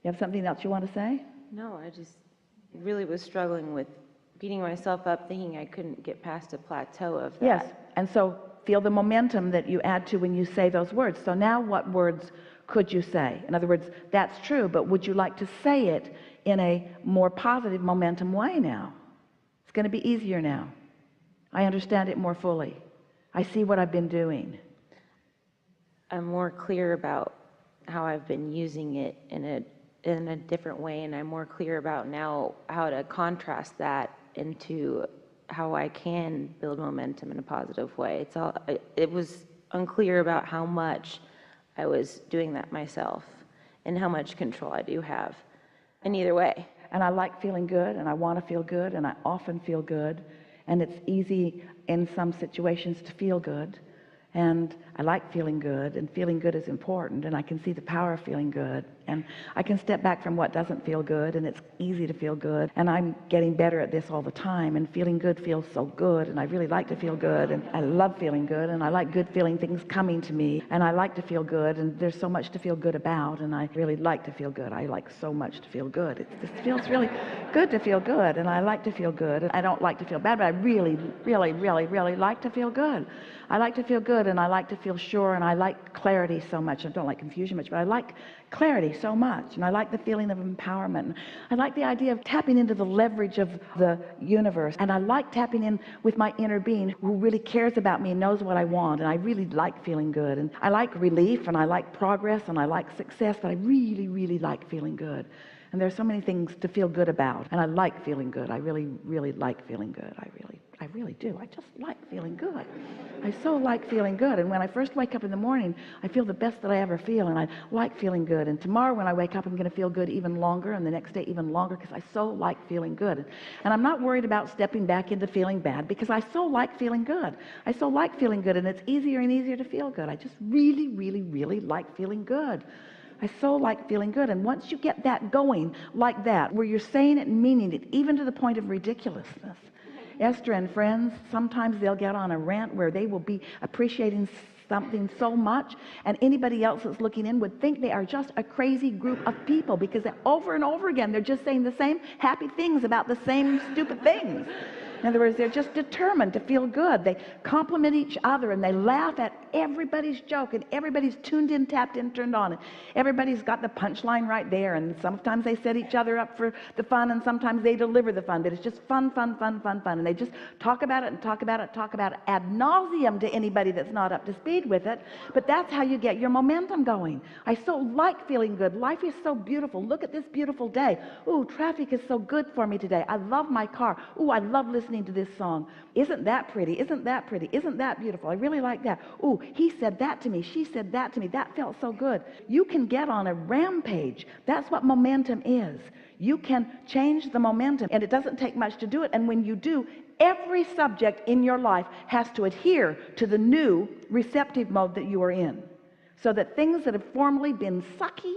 You have something else you want to say? No, I just really was struggling with beating myself up, thinking I couldn't get past a plateau of that. Yes, and so feel the momentum that you add to when you say those words. So now what words could you say? In other words, that's true, but would you like to say it in a more positive momentum way now? It's going to be easier now. I understand it more fully. I see what I've been doing. I'm more clear about how I've been using it in a different way, and I'm more clear about now how to contrast that into how I can build momentum in a positive way. It was unclear about how much I was doing that myself and how much control I do have in either way. And I like feeling good, and I want to feel good, and I often feel good, and it's easy in some situations to feel good, and I like feeling good, and feeling good is important, and I can see the power of feeling good, and I can step back from what doesn't feel good, and it's easy to feel good, and I'm getting better at this all the time, and feeling good feels so good, and I really like to feel good, and I love feeling good, and I like good feeling things coming to me, and I like to feel good, and there's so much to feel good about, and I really like to feel good. I like so much to feel good. It feels really good to feel good, and I like to feel good, and I don't like to feel bad, but I really like to feel good. I like to feel good, and I like to feel sure, and I like clarity so much. I don't like confusion much, but I like clarity so much, and I like the feeling of empowerment. I like the idea of tapping into the leverage of the universe, and I like tapping in with my inner being who really cares about me and knows what I want, and I really like feeling good, and I like relief, and I like progress, and I like success, but I really like feeling good. And there's so many things to feel good about, and I like feeling good. I really like feeling good. I really do. I just like feeling good. I so like feeling good. And when I first wake up in the morning, I feel the best that I ever feel, and I like feeling good. And tomorrow when I wake up, I'm going to feel good even longer, and the next day even longer, because I so like feeling good. And I'm not worried about stepping back into feeling bad, because I so like feeling good. I so like feeling good, and it's easier and easier to feel good. I just really like feeling good. I so like feeling good. And once you get that going like that, where you're saying it and meaning it, even to the point of ridiculousness, Esther and friends, sometimes they'll get on a rant where they will be appreciating something so much, and anybody else that's looking in would think they are just a crazy group of people, because over and over again they're just saying the same happy things about the same stupid things. In other words, they're just determined to feel good. They compliment each other, and they laugh at everybody's joke, and everybody's tuned in, tapped in, turned on. Everybody's got the punchline right there, and sometimes they set each other up for the fun, and sometimes they deliver the fun, but it's just fun, and they just talk about it ad nauseum to anybody that's not up to speed with it. But that's how you get your momentum going. I so like feeling good. Life is so beautiful. Look at this beautiful day. Ooh, traffic is so good for me today. I love my car. Ooh, I love listening to this song. Isn't that pretty? Isn't that pretty? Isn't that beautiful? I really like that. Ooh, he said that to me. She said that to me. That felt so good. You can get on a rampage. That's what momentum is. You can change the momentum, and it doesn't take much to do it. And when you do, every subject in your life has to adhere to the new receptive mode that you are in, so that things that have formerly been sucky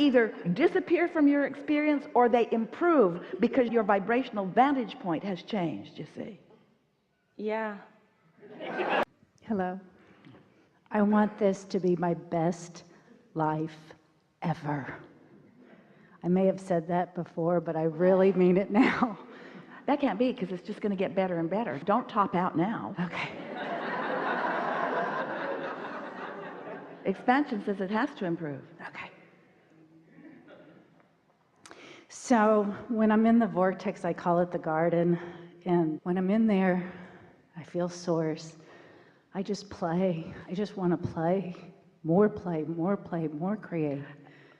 either disappear from your experience, or they improve because your vibrational vantage point has changed, you see. Yeah. Hello. I want this to be my best life ever. I may have said that before, but I really mean it now. That can't be, because it's just going to get better and better. Don't top out now. Okay. Expansion says it has to improve. Okay. So when I'm in the vortex, I call it the garden, and when I'm in there, I feel source. I just play. I just want to play, more create.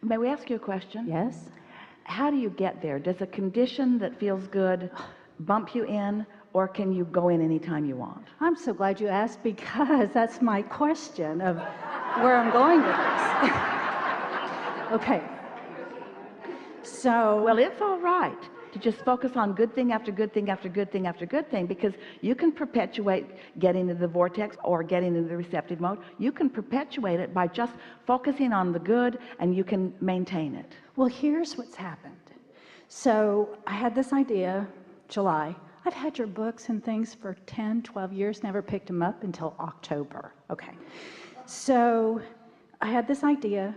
May we ask you a question? Yes? How do you get there? Does a condition that feels good bump you in, or can you go in anytime you want? I'm so glad you asked, because that's my question of where I'm going with this. Okay. So, well, it's all right to just focus on good thing after good thing after good thing after good thing, because you can perpetuate getting into the vortex or getting into the receptive mode. You can perpetuate it by just focusing on the good, and you can maintain it. Well, here's what's happened. So I had this idea, July. I've had your books and things for 10, 12 years, never picked them up until October. Okay. So I had this idea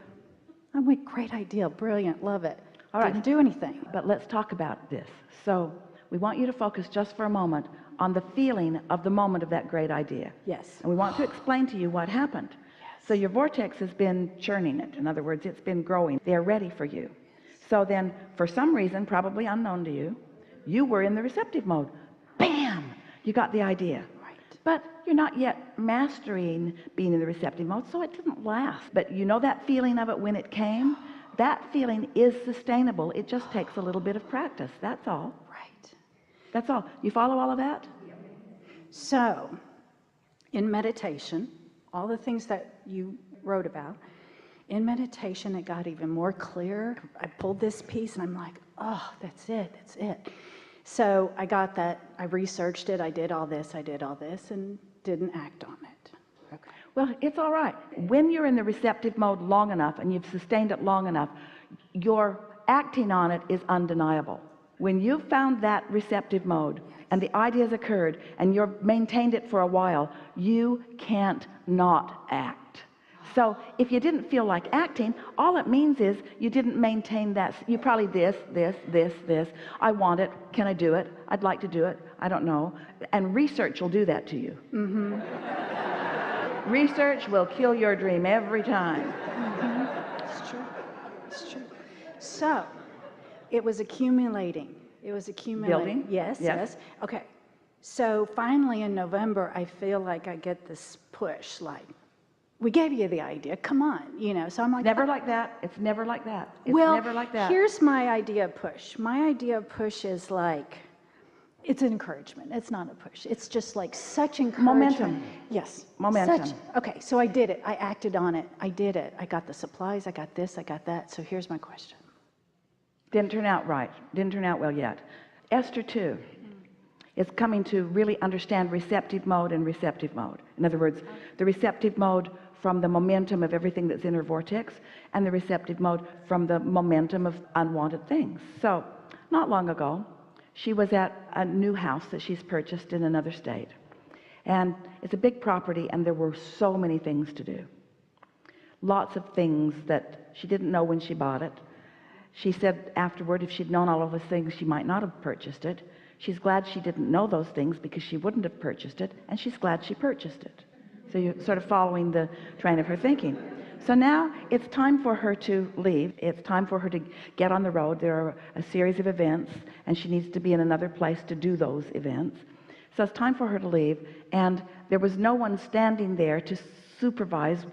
I went, great idea, brilliant, love it. All right. Didn't do anything. But let's talk about this. So we want you to focus just for a moment on the feeling of the moment of that great idea. Yes. And we want to explain to you what happened. Yes. So your vortex has been churning it. In other words, it's been growing. They're ready for you. So then, for some reason, probably unknown to you, you were in the receptive mode. Bam! You got the idea. Right. But you're not yet mastering being in the receptive mode, so it didn't last. But you know that feeling of it when it came? That feeling is sustainable. It just takes a little bit of practice. That's all. Right. That's all. You follow all of that? So, in meditation, all the things that you wrote about, in meditation, it got even more clear. I pulled this piece and I'm like, oh, that's it, that's it. So I got that, I researched it, I did all this, and didn't act on it. Okay. Well, it's all right. When you're in the receptive mode long enough and you've sustained it long enough, your acting on it is undeniable. When you've found that receptive mode and the ideas occurred and you've maintained it for a while, you can't not act. So if you didn't feel like acting, all it means is you didn't maintain that. You probably this. I want it. Can I do it? I'd like to do it. I don't know. And research will do that to you. Mm-hmm. Research will kill your dream every time. Mm-hmm. It's true. It's true. So it was accumulating. It was accumulating. Building? Yes. Okay. So finally in November, I feel like I get this push, like, we gave you the idea, come on, so I'm like, never like that. It's never like that. It's well, never like that. Here's my idea of push. My idea of push is like, it's an encouragement. It's not a push. It's just like such encouragement. Momentum. Yes. Momentum. Okay, so I did it. I acted on it. I did it. I got the supplies. I got this. I got that. So here's my question. Didn't turn out right. Didn't turn out well yet. Esther 2 is coming to really understand receptive mode and receptive mode. In other words, the receptive mode from the momentum of everything that's in her vortex, and the receptive mode from the momentum of unwanted things. So not long ago, she was at a new house that she's purchased in another state, and it's a big property, and there were so many things to do, lots of things that she didn't know when she bought it. She said afterward, if she'd known all of those things, she might not have purchased it. She's glad she didn't know those things because she wouldn't have purchased it, and she's glad she purchased it. So you're sort of following the train of her thinking. So now it's time for her to leave. It's time for her to get on the road. There are a series of events, and she needs to be in another place to do those events. So it's time for her to leave, and there was no one standing there to supervise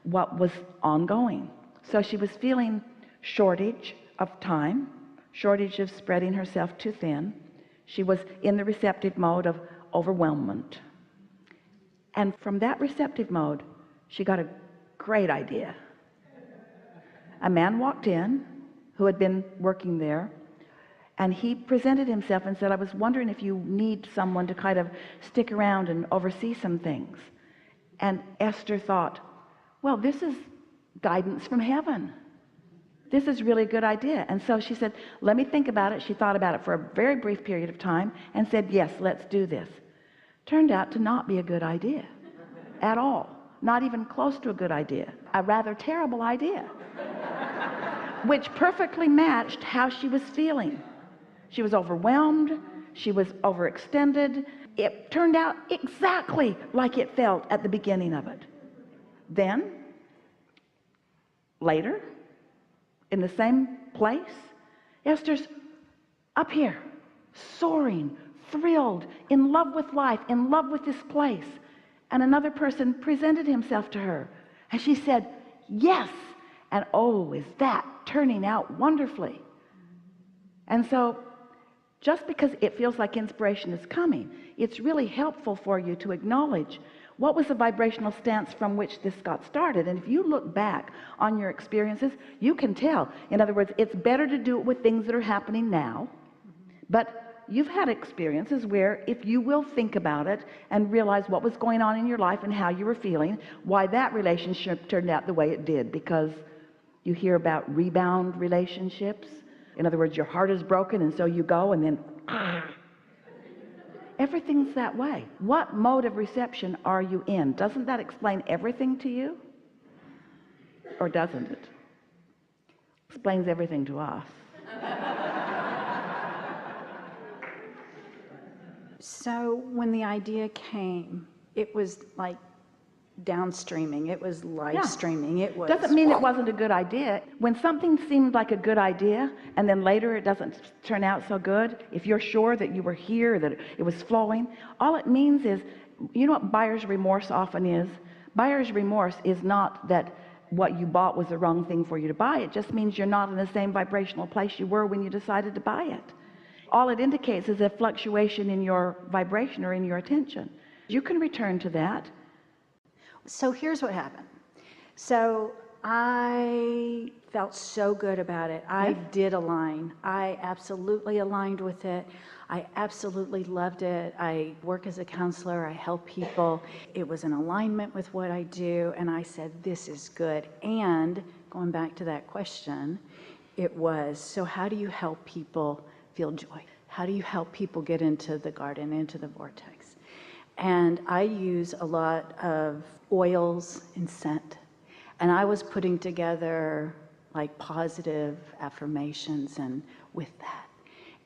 what was ongoing. So she was feeling shortage of time, shortage of spreading herself too thin. She was in the receptive mode of overwhelmment. And from that receptive mode, she got a great idea. A man walked in who had been working there, and he presented himself and said, I was wondering if you need someone to kind of stick around and oversee some things. And Esther thought, well, this is guidance from heaven. This is really a good idea. And so she said, let me think about it. She thought about it for a very brief period of time and said, yes, let's do this. Turned out to not be a good idea at all. Not even close to a good idea. A rather terrible idea, which perfectly matched how she was feeling. She was overwhelmed. She was overextended. It turned out exactly like it felt at the beginning of it. Then, later, in the same place, Esther's up here, soaring, thrilled, in love with life, in love with this place. And another person presented himself to her, and she said, yes. And oh, is that turning out wonderfully? And so just because it feels like inspiration is coming, it's really helpful for you to acknowledge what was the vibrational stance from which this got started. And if you look back on your experiences, you can tell. In other words, it's better to do it with things that are happening now. But you've had experiences where if you will think about it and realize what was going on in your life and how you were feeling, why that relationship turned out the way it did, because you hear about rebound relationships. In other words, your heart is broken, and so you go, and then everything's that way. What mode of reception are you in? Doesn't that explain everything to you? Or doesn't it? explains everything to us. So when the idea came, it was like downstreaming, it was live streaming, it was... Doesn't mean it wasn't a good idea. When something seemed like a good idea and then later it doesn't turn out so good, if you're sure that you were here, that it was flowing, all it means is, you know what buyer's remorse often is? Buyer's remorse is not that what you bought was the wrong thing for you to buy. It just means you're not in the same vibrational place you were when you decided to buy it. All it indicates is a fluctuation in your vibration or in your attention. You can return to that. So here's what happened. So I felt so good about it. I did align. I absolutely aligned with it. I absolutely loved it. I work as a counselor. I help people. It was in alignment with what I do. And I said, this is good. And going back to that question, it was, so how do you help people feel joy? How do you help people get into the garden, into the vortex? And I use a lot of oils and scent. And I was putting together like positive affirmations and with that.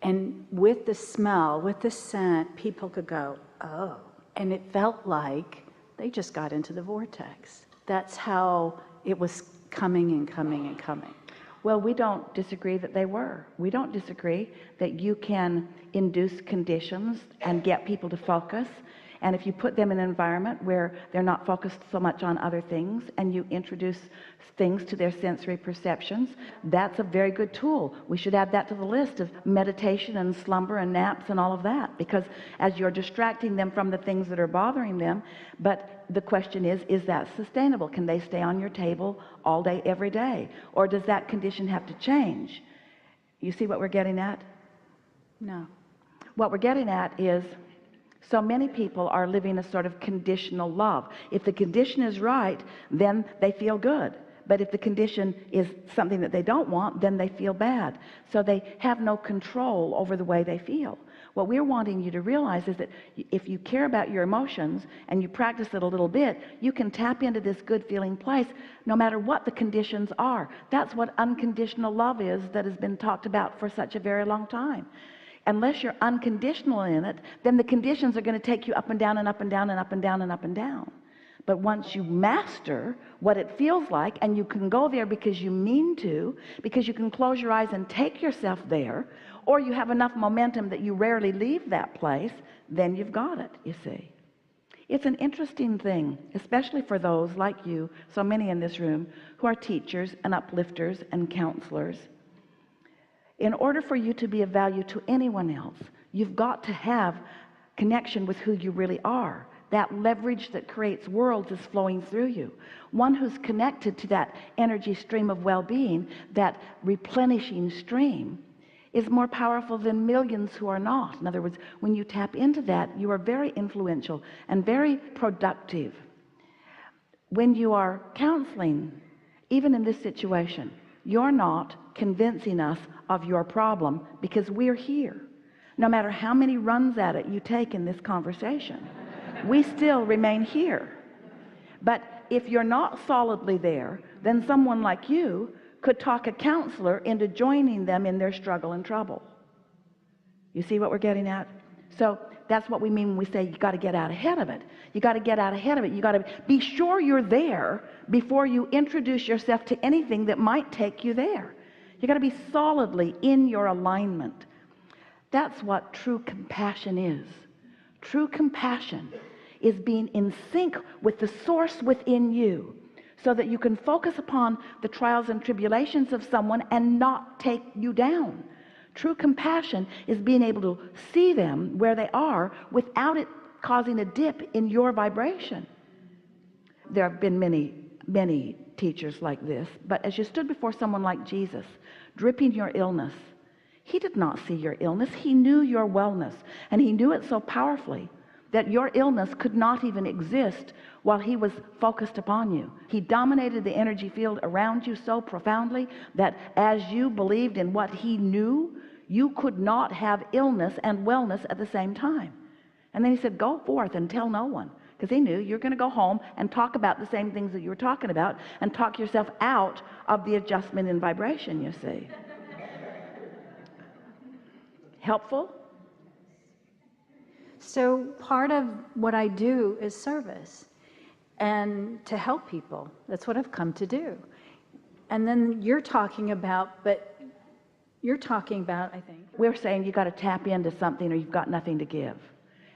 And with the smell, with the scent, people could go, oh. And it felt like they just got into the vortex. That's how it was coming and coming and coming. Well, we don't disagree that they were. We don't disagree that you can induce conditions and get people to focus. And if you put them in an environment where they're not focused so much on other things and you introduce things to their sensory perceptions, that's a very good tool. We should add that to the list of meditation and slumber and naps and all of that, because as you're distracting them from the things that are bothering them, but the question is that sustainable? Can they stay on your table all day, every day? Or does that condition have to change? You see what we're getting at? No. What we're getting at is, so many people are living a sort of conditional love. If the condition is right, then they feel good. But if the condition is something that they don't want, then they feel bad. So they have no control over the way they feel. What we're wanting you to realize is that if you care about your emotions and you practice it a little bit, you can tap into this good feeling place no matter what the conditions are. That's what unconditional love is, that has been talked about for such a very long time. Unless you're unconditional in it, then the conditions are going to take you up and down and up and down and up and down and up and down. But once you master what it feels like, and you can go there because you mean to, because you can close your eyes and take yourself there, or you have enough momentum that you rarely leave that place, then you've got it, you see. It's an interesting thing, especially for those like you, so many in this room, who are teachers and uplifters and counselors. In order for you to be of value to anyone else, you've got to have connection with who you really are. That leverage that creates worlds is flowing through you. One who's connected to that energy stream of well-being, that replenishing stream, is more powerful than millions who are not. In other words, when you tap into that, you are very influential and very productive. When you are counseling, even in this situation, you're not convincing us of your problem, because we're here. No matter how many runs at it you take in this conversation, we still remain here. But if you're not solidly there, then someone like you could talk a counselor into joining them in their struggle and trouble. You see what we're getting at? So that's what we mean when we say you got to get out ahead of it. You got to get out ahead of it. You got to be sure you're there before you introduce yourself to anything that might take you there. You got to be solidly in your alignment. That's what true compassion is. True compassion is being in sync with the source within you, so that you can focus upon the trials and tribulations of someone and not take you down. True compassion is being able to see them where they are without it causing a dip in your vibration. There have been many teachers like this, but as you stood before someone like Jesus, dripping your illness, he did not see your illness. He knew your wellness, and he knew it so powerfully that your illness could not even exist while he was focused upon you. He dominated the energy field around you so profoundly that as you believed in what he knew, you could not have illness and wellness at the same time. And then he said, go forth and tell no one, because he knew you're going to go home and talk about the same things that you were talking about and talk yourself out of the adjustment in vibration, you see. Helpful? So part of what I do is service and to help people. That's what I've come to do. And then you're talking about, I think. We're saying you got to tap into something or you've got nothing to give.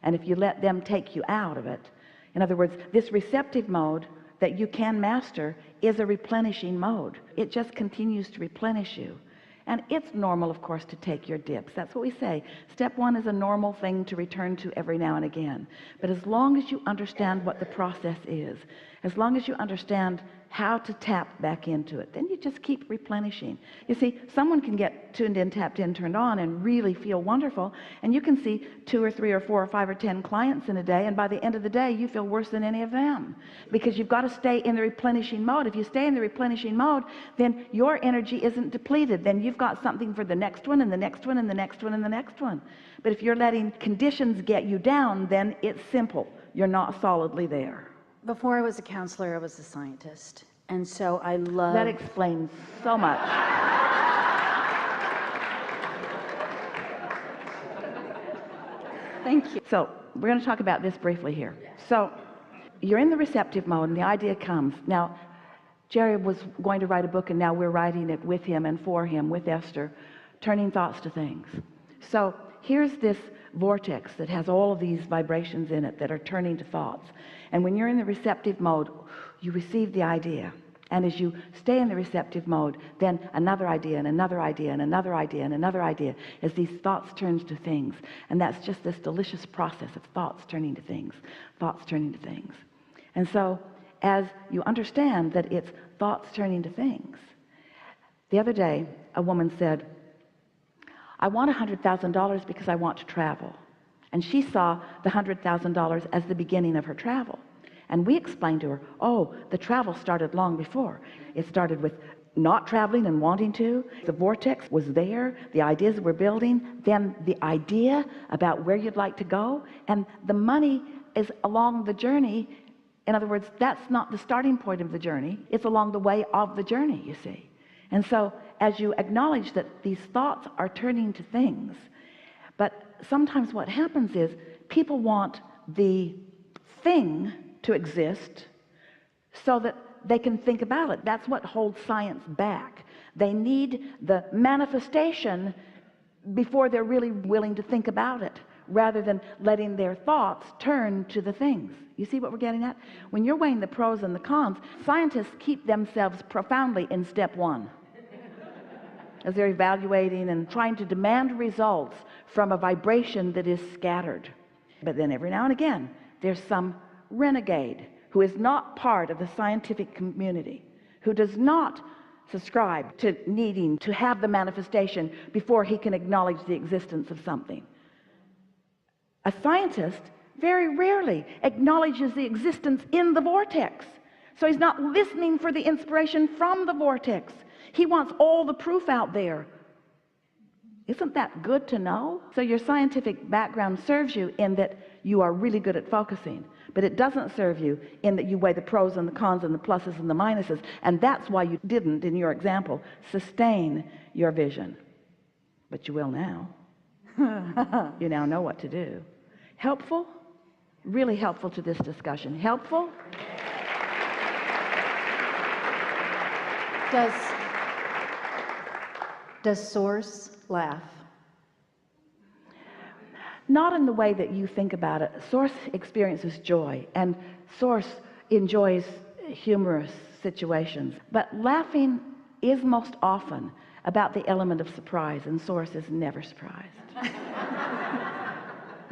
And if you let them take you out of it, in other words, this receptive mode that you can master is a replenishing mode. It just continues to replenish you. And it's normal, of course, to take your dips. That's what we say. Step one is a normal thing to return to every now and again. But as long as you understand what the process is, as long as you understand how to tap back into it, then you just keep replenishing. You see, someone can get tuned in, tapped in, turned on and really feel wonderful, and you can see 2 or 3 or 4 or 5 or 10 clients in a day, and by the end of the day you feel worse than any of them, because you've got to stay in the replenishing mode. If you stay in the replenishing mode, then your energy isn't depleted. Then you've got something for the next one and the next one and the next one and the next one. But if you're letting conditions get you down, then it's simple. You're not solidly there. Before I was a counselor, I was a scientist. And so I love... That explains so much. Thank you. So we're going to talk about this briefly here. So you're in the receptive mode and the idea comes. Now, Jerry was going to write a book and now we're writing it with him and for him, with Esther, turning thoughts to things. So here's this vortex that has all of these vibrations in it that are turning to thoughts. And when you're in the receptive mode, you receive the idea. And as you stay in the receptive mode, then another idea and another idea and another idea and another idea as these thoughts turns to things. And that's just this delicious process of thoughts turning to things, thoughts turning to things. And so as you understand that it's thoughts turning to things, the other day a woman said, I want $100,000 because I want to travel. And she saw the $100,000 as the beginning of her travel. And we explained to her, oh, the travel started long before. It started with not traveling and wanting to. The vortex was there. The ideas were building. Then the idea about where you'd like to go. And the money is along the journey. In other words, that's not the starting point of the journey. It's along the way of the journey, you see. And so as you acknowledge that these thoughts are turning to things, but sometimes what happens is people want the thing to exist so that they can think about it. That's what holds science back. They need the manifestation before they're really willing to think about it, rather than letting their thoughts turn to the things. You see what we're getting at? When you're weighing the pros and the cons, scientists keep themselves profoundly in step one as they're evaluating and trying to demand results from a vibration that is scattered. But then every now and again there's some renegade who is not part of the scientific community, who does not subscribe to needing to have the manifestation before he can acknowledge the existence of something. A scientist very rarely acknowledges the existence in the vortex, so he's not listening for the inspiration from the vortex. He wants all the proof out there. Isn't that good to know? So your scientific background serves you in that you are really good at focusing, but it doesn't serve you in that you weigh the pros and the cons and the pluses and the minuses, and that's why you didn't, in your example, sustain your vision. But you will now. You now know what to do. Helpful? Really helpful to this discussion. Helpful? Does Source laugh? Not in the way that you think about it. Source experiences joy, and Source enjoys humorous situations. But laughing is most often about the element of surprise, and Source is never surprised.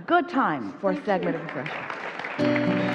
Good time for a segment of refreshment.